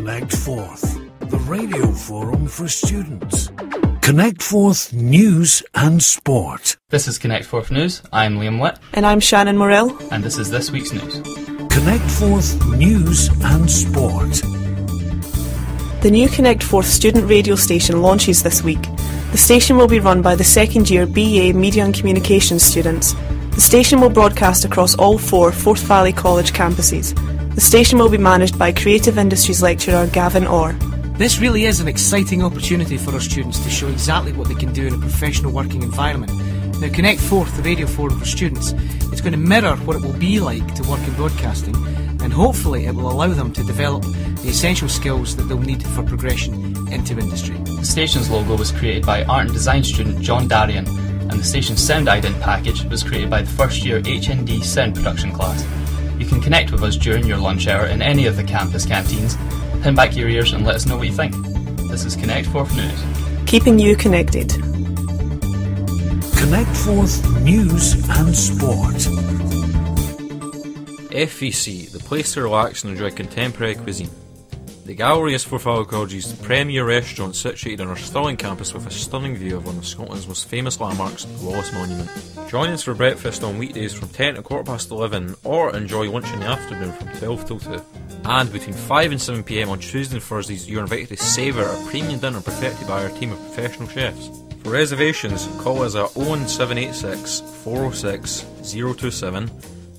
ConnectForth, the radio forum for students. ConnectForth News and Sport. This is ConnectForth News. I'm Liam Witt. And I'm Shannon Morell. And this is this week's news. ConnectForth News and Sport. The new ConnectForth student radio station launches this week. The station will be run by the second-year BA Media and Communications students. The station will broadcast across all 4 Forth Valley College campuses. The station will be managed by Creative Industries lecturer Gavin Orr. This really is an exciting opportunity for our students to show exactly what they can do in a professional working environment. Now, ConnectForth, the radio forum for students, is going to mirror what it will be like to work in broadcasting, and hopefully it will allow them to develop the essential skills that they'll need for progression into industry. The station's logo was created by art and design student John Darien, and the station's sound ident package was created by the first year HND sound production class. You can connect with us during your lunch hour in any of the campus canteens. Pin back your ears and let us know what you think. This is ConnectForth News. Keeping you connected. ConnectForth News and Sport. FVC, the place to relax and enjoy contemporary cuisine. The Gallery is Forth Valley College's premier restaurant, situated on our Stirling campus with a stunning view of one of Scotland's most famous landmarks, the Wallace Monument. Join us for breakfast on weekdays from 10 to 11:15, or enjoy lunch in the afternoon from 12 till 2. And between 5 and 7 PM on Tuesdays and Thursdays, you are invited to savour a premium dinner perfected by our team of professional chefs. For reservations, call us at 01786 406 027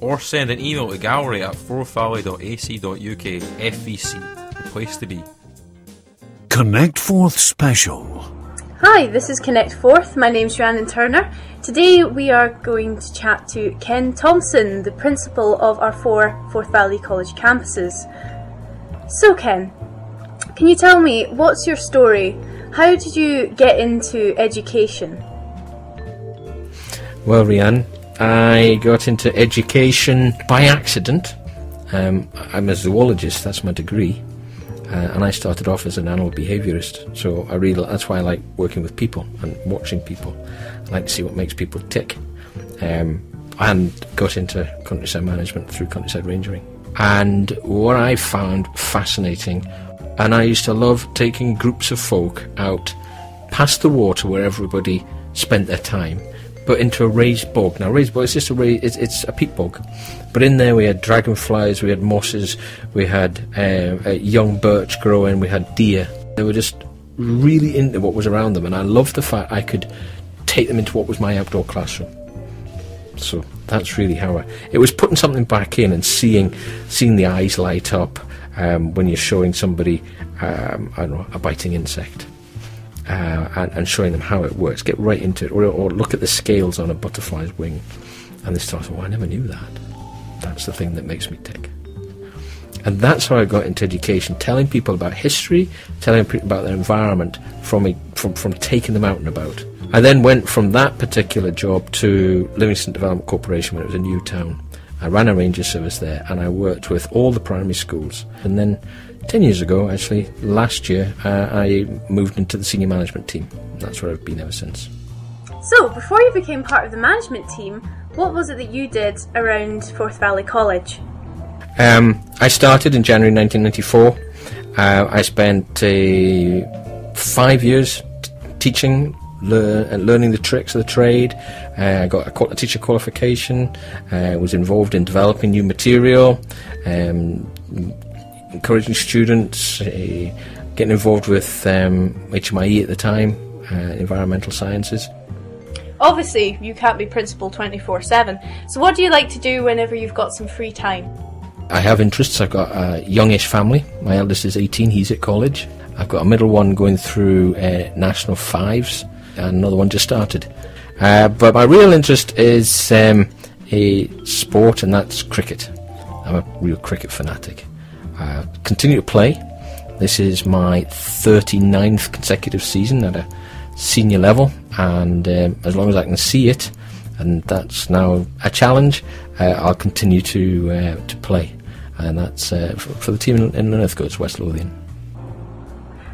or send an email to gallery@forthvalley.ac.uk. FVC, the place to be. ConnectForth Special. Hi, this is ConnectForth. My name's Rhiannon Turner. Today we are going to chat to Ken Thompson, the principal of our 4 Forth Valley College campuses. So Ken, can you tell me, what's your story? How did you get into education? Well, Rhiannon, I got into education by accident. I'm a zoologist, that's my degree. And I started off as an animal behaviourist, so that's why I like working with people and watching people. I like to see what makes people tick. And got into countryside management through countryside rangering. And what I found fascinating, and I used to love taking groups of folk out past the water where everybody spent their time, but into a raised bog. Now, raised bog, it's a peat bog, but in there we had dragonflies, we had mosses, we had a young birch growing, we had deer. They were just really into what was around them, and I loved the fact I could take them into what was my outdoor classroom. So that's really how it was putting something back in and seeing the eyes light up when you're showing somebody, I don't know, a biting insect. And showing them how it works, get right into it, or look at the scales on a butterfly's wing, and they start, oh, I never knew that. That's the thing that makes me tick. And that's how I got into education, telling people about history, telling people about their environment from taking them out and about. I then went from that particular job to Livingston Development Corporation when it was a new town. I ran a ranger service there, and I worked with all the primary schools. And then 10 years ago, actually, last year, I moved into the senior management team. That's where I've been ever since. So, before you became part of the management team, what was it that you did around Forth Valley College? I started in January 1994. I spent 5 years teaching, learning the tricks of the trade. I got a teacher qualification. Was involved in developing new material, encouraging students, getting involved with HMIE at the time, environmental sciences. Obviously, you can't be principal 24/7, so what do you like to do whenever you've got some free time? I have interests. I've got a youngish family. My eldest is 18, he's at college. I've got a middle one going through National 5s, and another one just started. But my real interest is a sport, and that's cricket. I'm a real cricket fanatic. Continue to play. This is my 39th consecutive season at a senior level, and as long as I can see it, and that's now a challenge, I'll continue to play, and that's for the team in Linlithgow, West Lothian.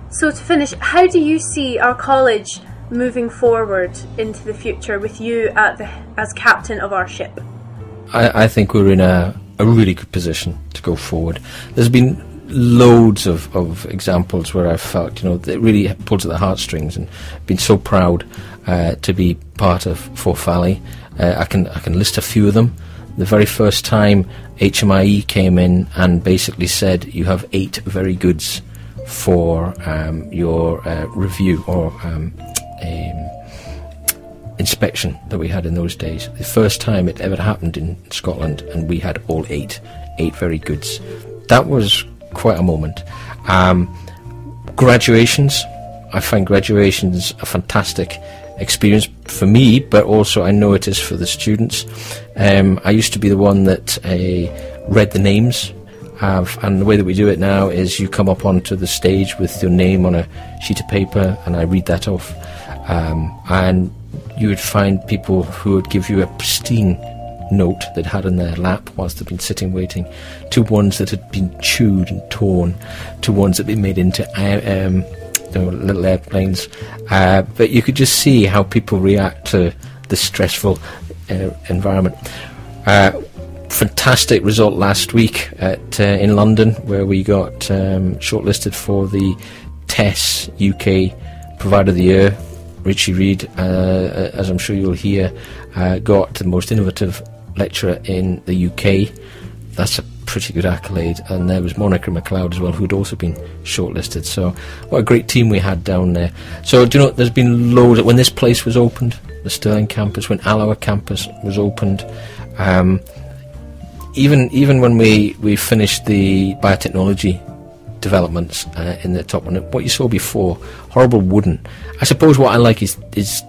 So to finish, how do you see our college moving forward into the future with you as captain of our ship? I think we're in a really good position to go forward. There's been loads of examples where I've felt, it really pulls at the heartstrings, and been so proud to be part of Forth Valley. I can list a few of them. The very first time HMIE came in and basically said, you have 8 very goods for your review or inspection that we had in those days. The first time it ever happened in Scotland, and we had all 8 very goods. That was quite a moment. Graduations. I find graduations a fantastic experience for me, but also I know it is for the students. I used to be the one that read the names, and the way that we do it now is you come up onto the stage with your name on a sheet of paper, and I read that off. And you would find people who would give you a pristine note that had in their lap whilst they've been sitting waiting, to ones that had been chewed and torn, to ones that had been made into little airplanes. But you could just see how people react to the stressful environment. Fantastic result last week in London, where we got shortlisted for the TESS UK Provider of the Year. Richie Reid, as I'm sure you'll hear, got the most innovative lecturer in the UK. That's a pretty good accolade. And there was Monica MacLeod as well, who'd also been shortlisted. So what a great team we had down there. So there's been loads. When this place was opened, the Stirling campus, when Alloa campus was opened, even when we finished the biotechnology developments in the top one, what you saw before, horrible wooden. I suppose what I like is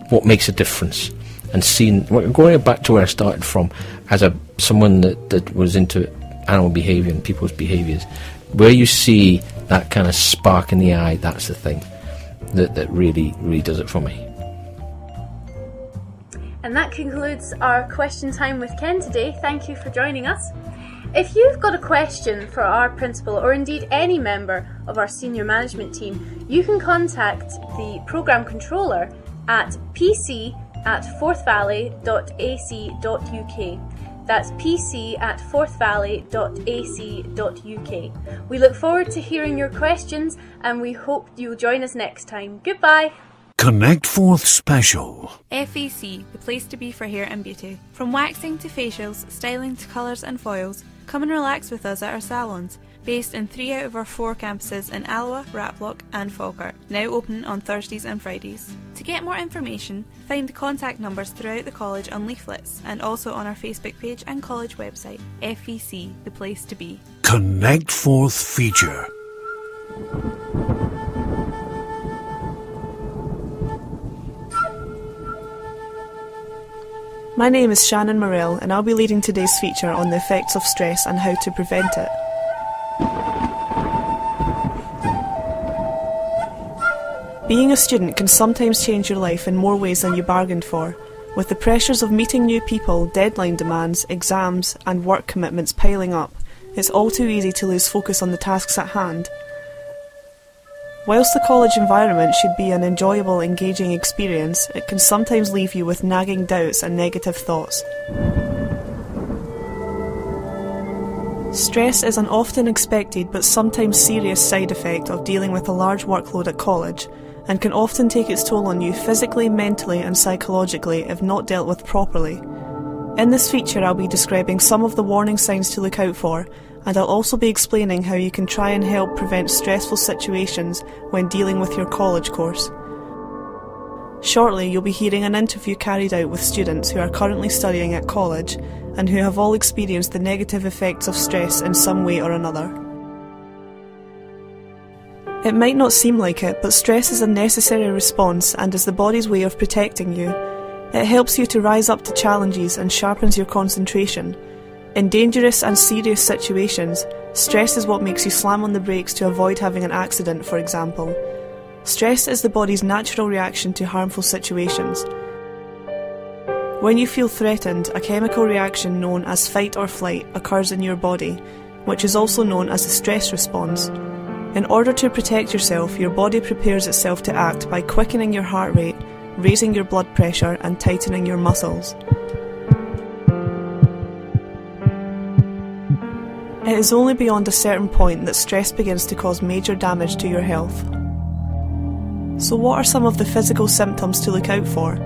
what makes a difference, and seeing, going back to where I started from, as someone that was into animal behaviour and people's behaviours, where you see that kind of spark in the eye, that's the thing that really does it for me. And that concludes our question time with Ken today. Thank you for joining us. If you've got a question for our principal, or indeed any member of our senior management team, you can contact the programme controller at pc@forthvalley.ac.uk. That's pc@forthvalley.ac.uk. We look forward to hearing your questions, and we hope you'll join us next time. Goodbye. ConnectForth Special. FEC, the place to be for hair and beauty. From waxing to facials, styling to colours and foils, come and relax with us at our salons, based in 3 out of our 4 campuses in Alloa, Ratblock and Falkirk, now open on Thursdays and Fridays. To get more information, find the contact numbers throughout the college on leaflets, and also on our Facebook page and college website. FEC, the place to be. ConnectForth feature. My name is Shannon Morell, and I'll be leading today's feature on the effects of stress and how to prevent it. Being a student can sometimes change your life in more ways than you bargained for. With the pressures of meeting new people, deadline demands, exams and work commitments piling up, it's all too easy to lose focus on the tasks at hand. Whilst the college environment should be an enjoyable, engaging experience, it can sometimes leave you with nagging doubts and negative thoughts. Stress is an often expected but sometimes serious side effect of dealing with a large workload at college, and can often take its toll on you physically, mentally and psychologically if not dealt with properly. In this feature I'll be describing some of the warning signs to look out for, and I'll also be explaining how you can try and help prevent stressful situations when dealing with your college course. Shortly you'll be hearing an interview carried out with students who are currently studying at college and who have all experienced the negative effects of stress in some way or another. It might not seem like it, but stress is a necessary response and is the body's way of protecting you. It helps you to rise up to challenges and sharpens your concentration. In dangerous and serious situations, stress is what makes you slam on the brakes to avoid having an accident, for example. Stress is the body's natural reaction to harmful situations. When you feel threatened, a chemical reaction known as fight or flight occurs in your body, which is also known as the stress response. In order to protect yourself, your body prepares itself to act by quickening your heart rate, raising your blood pressure and tightening your muscles. It is only beyond a certain point that stress begins to cause major damage to your health. So what are some of the physical symptoms to look out for?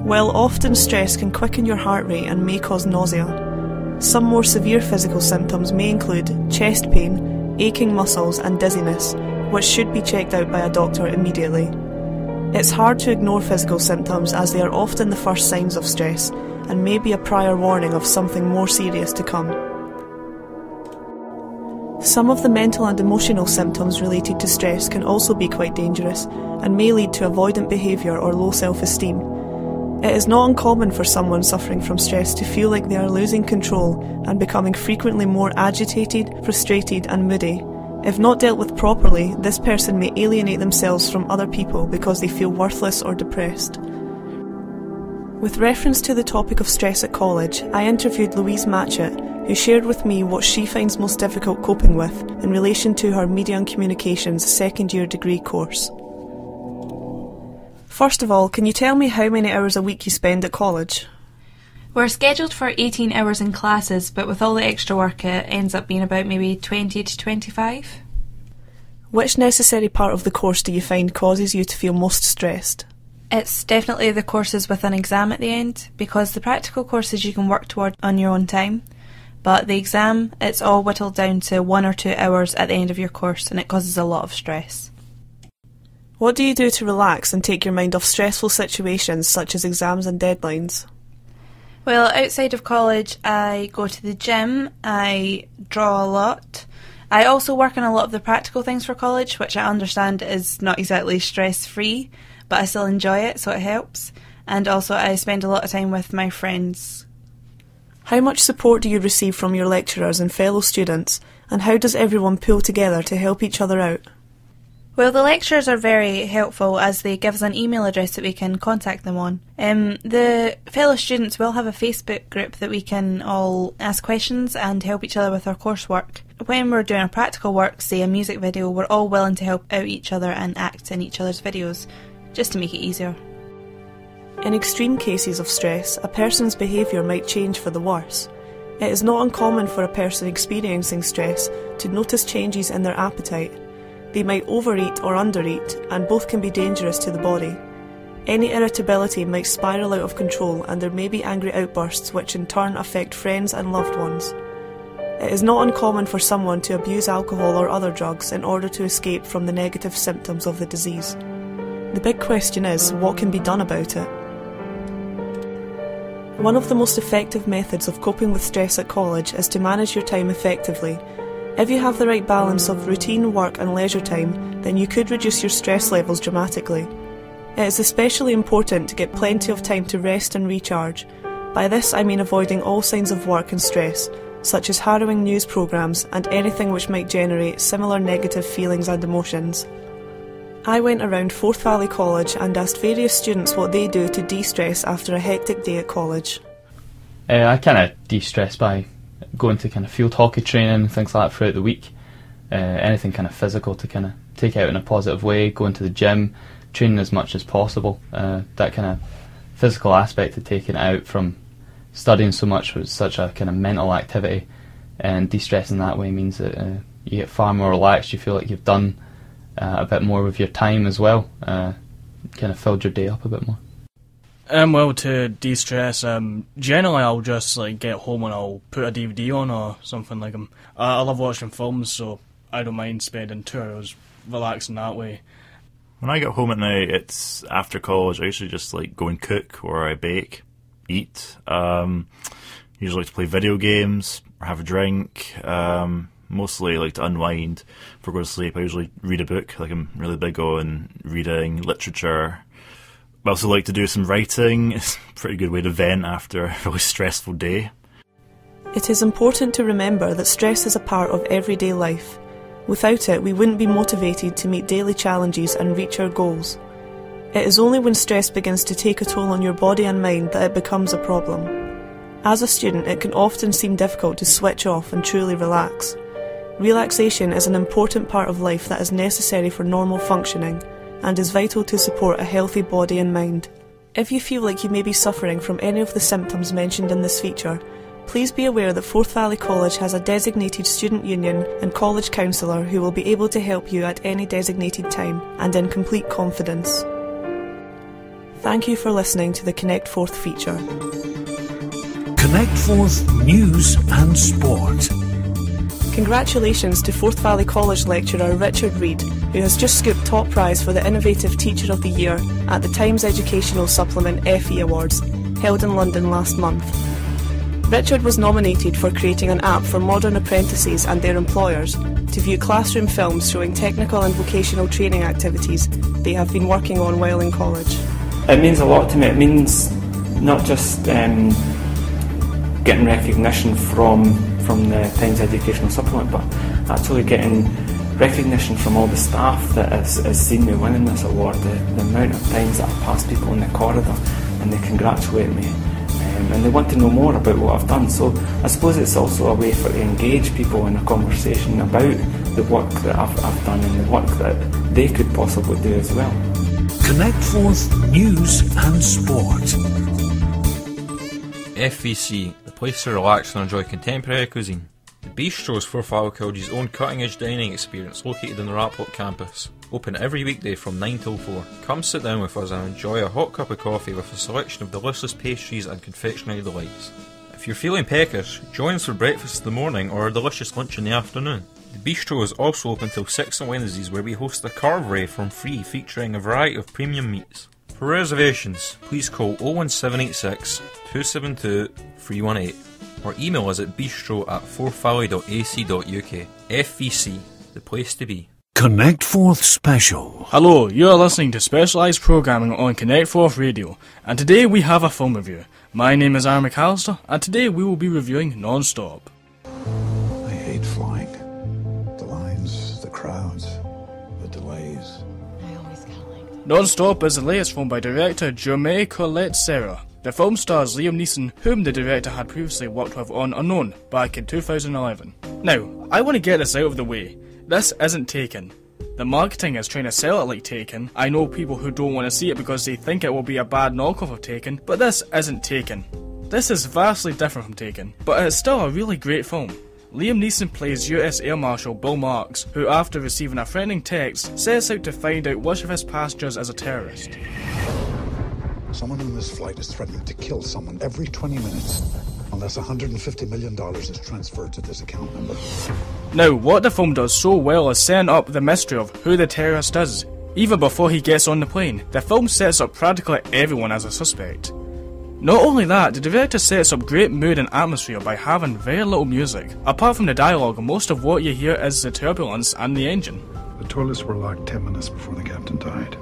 Well, often stress can quicken your heart rate and may cause nausea. Some more severe physical symptoms may include chest pain, aching muscles and dizziness, which should be checked out by a doctor immediately. It's hard to ignore physical symptoms as they are often the first signs of stress and may be a prior warning of something more serious to come. Some of the mental and emotional symptoms related to stress can also be quite dangerous and may lead to avoidant behaviour or low self-esteem. It is not uncommon for someone suffering from stress to feel like they are losing control and becoming frequently more agitated, frustrated and moody. If not dealt with properly, this person may alienate themselves from other people because they feel worthless or depressed. With reference to the topic of stress at college, I interviewed Louise Matchett, who shared with me what she finds most difficult coping with in relation to her Media and Communications second-year degree course. First of all, can you tell me how many hours a week you spend at college? We're scheduled for 18 hours in classes, but with all the extra work it ends up being about maybe 20 to 25. Which necessary part of the course do you find causes you to feel most stressed? It's definitely the courses with an exam at the end, because the practical courses you can work toward on your own time, but the exam, it's all whittled down to 1 or 2 hours at the end of your course, and it causes a lot of stress. What do you do to relax and take your mind off stressful situations such as exams and deadlines? Well, outside of college, I go to the gym, I draw a lot. I also work on a lot of the practical things for college, which I understand is not exactly stress-free, but I still enjoy it, so it helps. And also I spend a lot of time with my friends. How much support do you receive from your lecturers and fellow students, and how does everyone pull together to help each other out? Well, the lecturers are very helpful as they give us an email address that we can contact them on. The fellow students will have a Facebook group that we can all ask questions and help each other with our coursework. When we're doing our practical work, say a music video, we're all willing to help out each other and act in each other's videos, just to make it easier. In extreme cases of stress, a person's behaviour might change for the worse. It is not uncommon for a person experiencing stress to notice changes in their appetite. They might overeat or undereat, and both can be dangerous to the body. Any irritability might spiral out of control, and there may be angry outbursts which in turn affect friends and loved ones. It is not uncommon for someone to abuse alcohol or other drugs in order to escape from the negative symptoms of the disease. The big question is, what can be done about it? One of the most effective methods of coping with stress at college is to manage your time effectively. If you have the right balance of routine, work and leisure time, then you could reduce your stress levels dramatically. It is especially important to get plenty of time to rest and recharge. By this I mean avoiding all signs of work and stress, such as harrowing news programmes and anything which might generate similar negative feelings and emotions. I went around Forth Valley College and asked various students what they do to de-stress after a hectic day at college. I kind of de-stress by going to kind of field hockey training and things like that throughout the week. Anything kind of physical to kind of take out in a positive way, going to the gym, training as much as possible. That kind of physical aspect of taking it out from studying so much was such a kind of mental activity, and de-stressing that way means that you get far more relaxed, you feel like you've done a bit more with your time as well, kind of filled your day up a bit more. Well, to de-stress, generally I'll just get home and I'll put a DVD on or something like them. I love watching films, so I don't mind spending 2 hours relaxing that way. When I get home at night, it's after college, I usually just go and cook, or I bake, eat. Usually like to play video games, or have a drink. Mostly like to unwind. Before going to sleep, I usually read a book. I'm really big on reading, literature. I also like to do some writing. It's a pretty good way to vent after a really stressful day. It is important to remember that stress is a part of everyday life. Without it, we wouldn't be motivated to meet daily challenges and reach our goals. It is only when stress begins to take a toll on your body and mind that it becomes a problem. As a student, it can often seem difficult to switch off and truly relax. Relaxation is an important part of life that is necessary for normal functioning and is vital to support a healthy body and mind. If you feel like you may be suffering from any of the symptoms mentioned in this feature, Please be aware that Forth Valley College has a designated student union and college counsellor who will be able to help you at any designated time and in complete confidence. Thank you for listening to the ConnectForth feature. ConnectForth News and Sport. Congratulations to Forth Valley College lecturer Richard Reid, who has just scooped top prize for the Innovative Teacher of the Year at the Times Educational Supplement FE Awards, held in London last month. Richard was nominated for creating an app for modern apprentices and their employers to view classroom films showing technical and vocational training activities they have been working on while in college. It means a lot to me. It means not just getting recognition from the Times Educational Supplement, but actually getting recognition from all the staff that has seen me winning this award. The amount of times that I've passed people in the corridor and they congratulate me and they want to know more about what I've done. So I suppose it's also a way to engage people in a conversation about the work that I've done and the work that they could possibly do as well. ConnectForth News and Sport. FVC, the place to relax and enjoy contemporary cuisine. The Bistro is Forth Valley College's own cutting-edge dining experience located on the Raploch campus. Open every weekday from 9 till 4. Come sit down with us and enjoy a hot cup of coffee with a selection of delicious pastries and confectionery delights. If you're feeling peckish, join us for breakfast in the morning or a delicious lunch in the afternoon. The Bistro is also open till 6 on Wednesdays, where we host a carvery from free featuring a variety of premium meats. For reservations, please call 01786 272 318 or email us at bistro@forthvalley.ac.uk. FVC, the place to be. ConnectForth Special. Hello, you are listening to specialised programming on ConnectForth Radio, and today we have a film review. My name is Aaron McAllister, and today we will be reviewing Non-Stop. I hate flying. The lines, the crowds, the delays. Non-Stop is the latest film by director Jermaine Colette Serra. The film stars Liam Neeson, whom the director had previously worked with on Unknown back in 2011. Now, I want to get this out of the way. This isn't Taken. The marketing is trying to sell it like Taken. I know people who don't want to see it because they think it will be a bad knockoff of Taken, but this isn't Taken. This is vastly different from Taken, but it's still a really great film. Liam Neeson plays US Air Marshal Bill Marks, who after receiving a threatening text, sets out to find out which of his passengers is a terrorist. Someone on this flight is threatening to kill someone every 20 minutes, unless $150 million is transferred to this account number. Now, what the film does so well is setting up the mystery of who the terrorist is. Even before he gets on the plane, the film sets up practically everyone as a suspect. Not only that, the director sets up great mood and atmosphere by having very little music. Apart from the dialogue, most of what you hear is the turbulence and the engine. The toilets were locked 10 minutes before the captain died.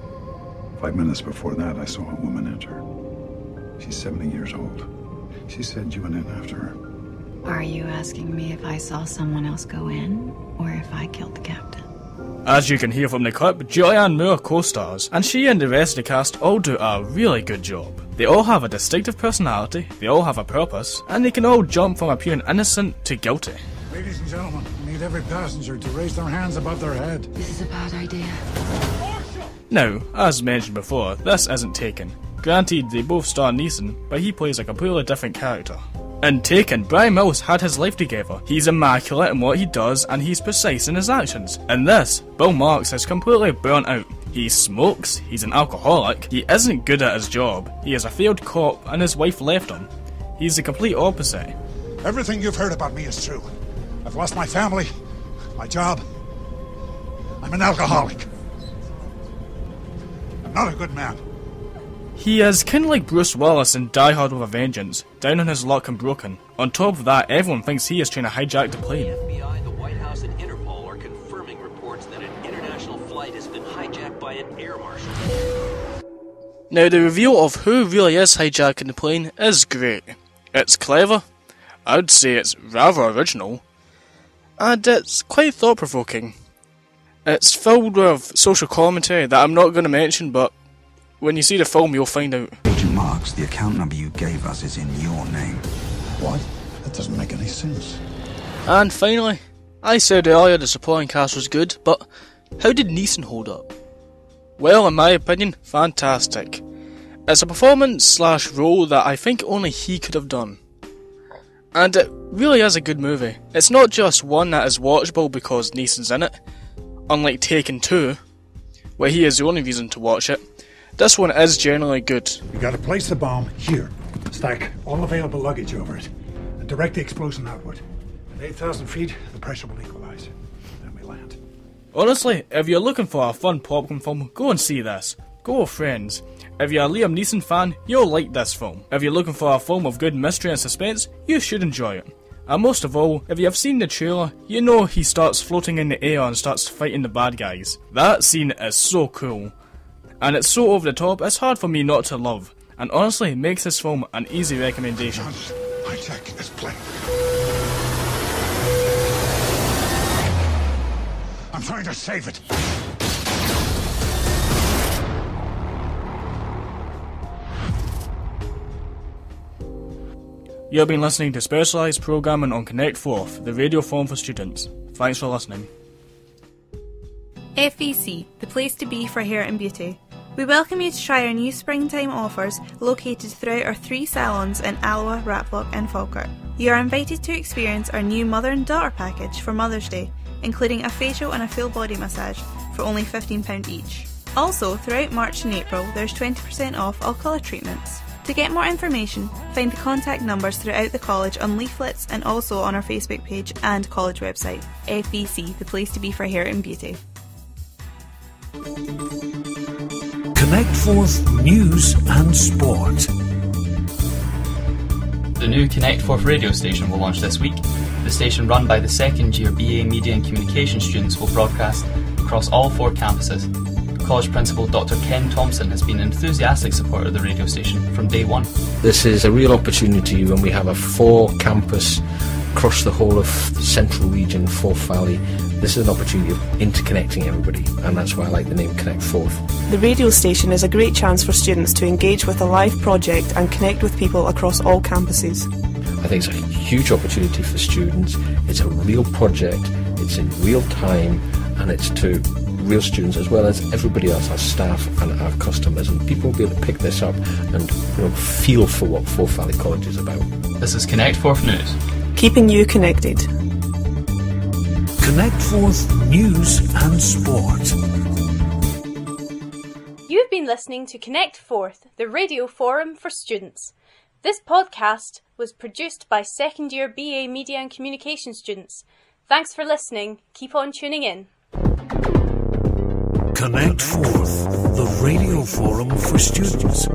5 minutes before that, I saw a woman enter. She's 70 years old. She said you went in after her. Are you asking me if I saw someone else go in, or if I killed the captain? As you can hear from the clip, Julianne Moore co-stars, and she and the rest of the cast all do a really good job. They all have a distinctive personality, they all have a purpose, and they can all jump from appearing innocent to guilty. Ladies and gentlemen, I need every passenger to raise their hands above their head. This is a bad idea. Now, as mentioned before, this isn't Taken. Granted, they both star Neeson, but he plays a completely different character. In Taken, Brian Mills had his life together. He's immaculate in what he does and he's precise in his actions. In this, Bill Marks is completely burnt out. He smokes, he's an alcoholic, he isn't good at his job, he is a failed cop and his wife left him. He's the complete opposite. Everything you've heard about me is true. I've lost my family, my job. I'm an alcoholic. I'm not a good man. He is kinda like Bruce Willis in Die Hard with a Vengeance, down on his luck and broken. On top of that, everyone thinks he is trying to hijack the plane. The FBI, the White House, and Interpol are confirming reports that an international flight has been hijacked by an air marshal. Now, the reveal of who really is hijacking the plane is great. It's clever, I would say it's rather original, and it's quite thought-provoking. It's filled with social commentary that I'm not going to mention, but when you see the film you'll find out. Agent Marks, the account number you gave us is in your name. What? That doesn't make any sense. And finally, I said earlier the supporting cast was good, but how did Neeson hold up? Well, in my opinion, fantastic. It's a performance/role that I think only he could have done. And it really is a good movie. It's not just one that is watchable because Neeson's in it, unlike Taken 2, where he is the only reason to watch it. This one is generally good. We gotta place the bomb here. Stack all available luggage over it. And direct the explosion outward. At 8,000 feet, the pressure will equalize. Then we land. Honestly, if you're looking for a fun popcorn film, go and see this. Go with friends. If you're a Liam Neeson fan, you'll like this film. If you're looking for a film of good mystery and suspense, you should enjoy it. And most of all, if you have seen the trailer, you know he starts floating in the air and starts fighting the bad guys. That scene is so cool. And it's so over the top, it's hard for me not to love. And honestly, it makes this film an easy recommendation. Hijack this plane. I'm trying to save it. You've been listening to specialised programming on ConnectForth, the radio forum for students. Thanks for listening. FVC, the place to be for hair and beauty. We welcome you to try our new springtime offers located throughout our 3 salons in Alloa, Raploch and Falkirk. You are invited to experience our new mother and daughter package for Mother's Day, including a facial and a full body massage for only £15 each. Also, throughout March and April, there's 20% off all colour treatments. To get more information, find the contact numbers throughout the college on leaflets and also on our Facebook page and college website. FVC, the place to be for hair and beauty. ConnectForth News and Sport. The new ConnectForth radio station will launch this week. The station, run by the second year BA Media and Communication students, will broadcast across all 4 campuses. College Principal Dr. Ken Thompson has been an enthusiastic supporter of the radio station from day one. This is a real opportunity when we have a 4 campus across the whole of the central region, Forth Valley. This is an opportunity of interconnecting everybody, and that's why I like the name ConnectForth. The radio station is a great chance for students to engage with a live project and connect with people across all campuses. I think it's a huge opportunity for students. It's a real project, it's in real time, and it's to real students as well as everybody else, our staff and our customers, and people will be able to pick this up and feel for what Forth Valley College is about. This is ConnectForth News. Keeping you connected. ConnectForth News and Sport. You've been listening to ConnectForth, the radio forum for students. This podcast was produced by second year BA Media and Communication students. Thanks for listening. Keep on tuning in. ConnectForth, the radio forum for students.